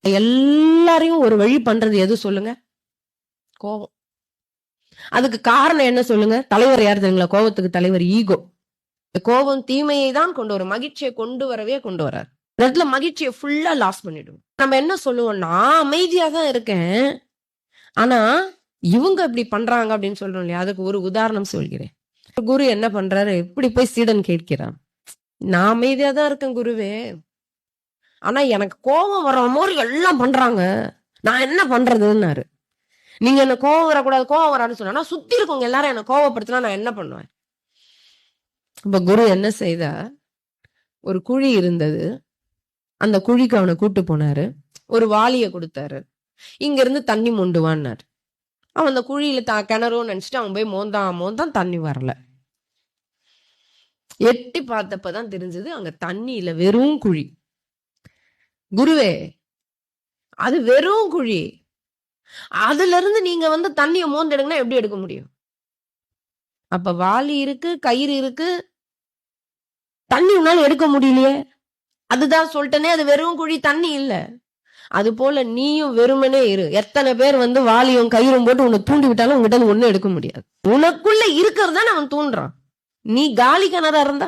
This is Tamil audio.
எல்லாரையும் ஒரு வழி பண்றது எது சொல்லுங்க? கோபம். அதுக்கு காரணம் என்ன சொல்லுங்க? தலைவர் யார் தெரியுங்களா? கோபத்துக்கு தலைவர் ஈகோ. கோபம் தீமையை தான் கொண்டு வரும், மகிழ்ச்சியை கொண்டு வரவே கொண்டு வராது. இந்த இடத்துல மகிழ்ச்சியை ஃபுல்லா லாஸ் பண்ணிடும். நம்ம என்ன சொல்லுவோம், நான் அமைதியா தான் இருக்கேன், ஆனா இவங்க இப்படி பண்றாங்க அப்படின்னு சொல்றோம் இல்லையா? அதுக்கு ஒரு உதாரணம் சொல்கிறேன். குரு என்ன பண்றாரு, எப்படி போய் சீடன் கேட்கிறான், நான் அமைதியா தான் இருக்கேன் குருவே, ஆனா எனக்கு கோபம் வர மாதிரி எல்லாம் பண்றாங்க, நான் என்ன பண்றதுன்னாரு. நீங்க என்ன கோவம் வரக்கூடாது, கோவம் வரான்னு சொன்னா சுத்தி இருக்கவங்க எல்லாரும் என்ன கோவப்படுத்தினா நான் என்ன பண்ணுவேன்? இப்ப குரு என்ன செய்தா, ஒரு குழி இருந்தது, அந்த குழிக்கு அவனை கூட்டு போனாரு, ஒரு வாளிய கொடுத்தாரு, இங்க இருந்து தண்ணி மொண்டுவான்னாரு. அவன் அந்த குழியில கிணறும் நினைச்சிட்டு அவன் போய் மோந்தான், தண்ணி வரல. எட்டி பார்த்தப்பதான் தெரிஞ்சது அங்க தண்ணி இல்ல, வெறும் குழி. குருவே, அது வெறும் குழி, அதுல இருந்து நீங்க தண்ணிய மோந்து எடுங்கன்னா எப்படி எடுக்க முடியும்? அப்ப வாளி இருக்கு, கயிறு இருக்கு, தண்ணி உன்னால எடுக்க முடியலையே. அதுதான் சொல்லிட்டனே, அது வெறும் குழி, தண்ணி இல்ல. அது போல நீயும் வெறுமனே இரு. எத்தனை பேர் வாளியும் கயிறும் போட்டு உன்னை தூண்டி விட்டாலும் உங்ககிட்ட ஒண்ணும் எடுக்க முடியாது. உனக்குள்ள இருக்கிறது அவன் தூண்டுறான். நீ காலி கிணறா இருந்தா